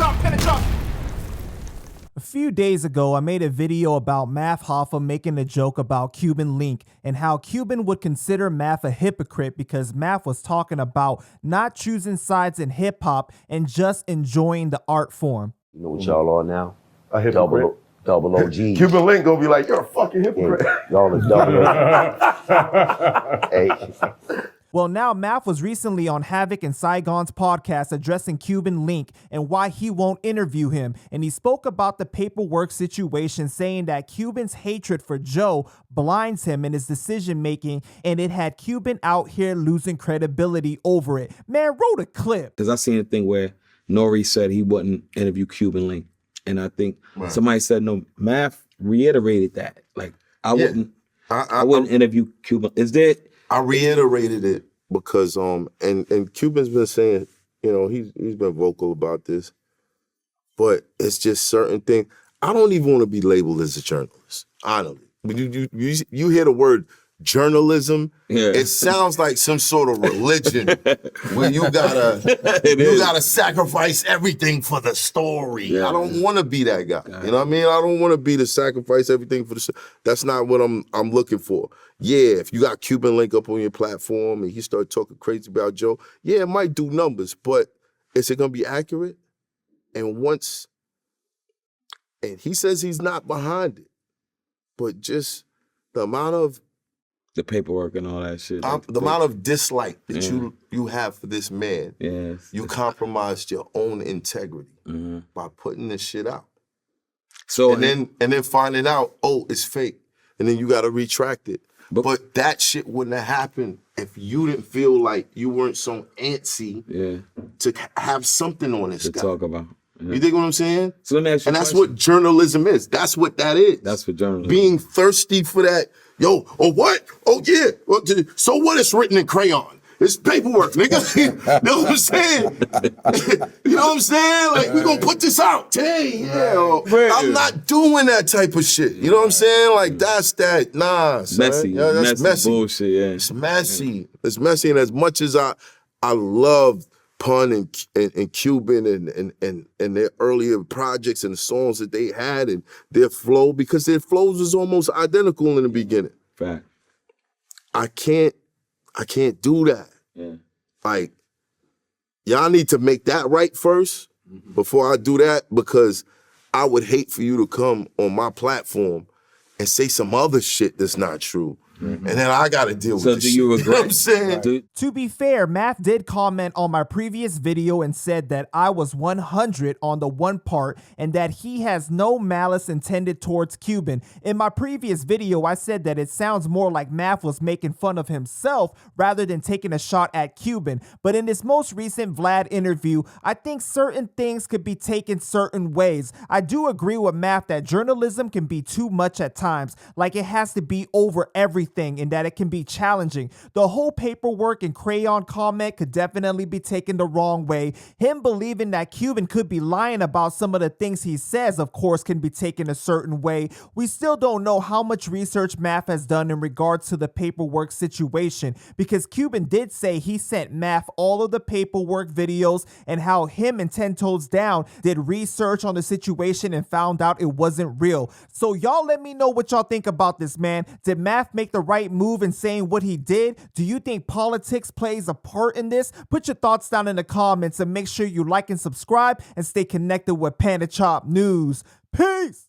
A few days ago, I made a video about Math Hoffa making a joke about Cuban Link and how Cuban would consider Math a hypocrite because Math was talking about not choosing sides in hip hop and just enjoying the art form. You know what y'all are now? A hypocrite. Double OG. Cuban Link gonna be like, you're a fucking hypocrite. Yeah, y'all are double OG. Hey. Well, now Math was recently on Havoc and Saigon's podcast addressing Cuban Link and why he won't interview him. And he spoke about the paperwork situation, saying that Cuban's hatred for Joe blinds him in his decision making, and it had Cuban out here losing credibility over it. Man, roll a clip. Because I seen a thing where Nori said he wouldn't interview Cuban Link. And I think somebody said, no, Math reiterated that. Like, I wouldn't interview Cuban. Is there... I reiterated it because and Cuban's been saying, you know, he's been vocal about this, but it's just certain things. I don't even want to be labeled as a journalist. Honestly, you hear the word journalism, it sounds like some sort of religion where you gotta sacrifice everything for the story. I don't want to be that guy. You know what I mean? I don't want to be the sacrifice everything for the. That's not what I'm looking for. Yeah, if you got Cuban Link up on your platform and he start talking crazy about Joe, yeah, it might do numbers, but is it gonna be accurate? And he says he's not behind it, but just the amount of the paperwork and all that shit. The amount of dislike that you have for this man, you compromised your own integrity by putting this shit out. So and then finding out, oh, it's fake, and then you got to retract it. But that shit wouldn't have happened if you didn't feel like you weren't so antsy to have something on this guy. Talk about. You dig what I'm saying? So let me ask you. And that's what journalism is. That's what that is. That's what journalism. Being thirsty for that. Yo, oh what? Oh yeah. So what is written in crayon? It's paperwork, nigga. You know what I'm saying? You know what I'm saying? Like, we gonna put this out. Hey, I'm not doing that type of shit. You know what I'm saying? Like, that's that. Nah, son. Messy. That's messy. Bullshit, yeah. It's messy. It's messy. And as much as I love Pun and Cuban and their earlier projects and the songs that they had and their flow, because their flows was almost identical in the beginning. Fact. I can't do that. Yeah. Like, y'all need to make that right first before I do that, because I would hate for you to come on my platform and say some other shit that's not true. And then I got to deal with this. So do you regret? You know what I'm saying? To be fair, Math did comment on my previous video and said that I was 100 on the one part and that he has no malice intended towards Cuban. In my previous video, I said that it sounds more like Math was making fun of himself rather than taking a shot at Cuban. But in this most recent Vlad interview, I think certain things could be taken certain ways. I do agree with Math that journalism can be too much at times, like it has to be over everything, and that it can be challenging. The whole paperwork and crayon comment could definitely be taken the wrong way. Him believing that Cuban could be lying about some of the things he says, of course, can be taken a certain way. We still don't know how much research Math has done in regards to the paperwork situation, because Cuban did say he sent Math all of the paperwork videos and how him and 10 Toes Down did research on the situation and found out it wasn't real. So y'all let me know what y'all think about this, man. Did Math make the right move in saying what he did? Do you think politics plays a part in this? Put your thoughts down in the comments and make sure you like and subscribe and stay connected with Panda Chop News. Peace!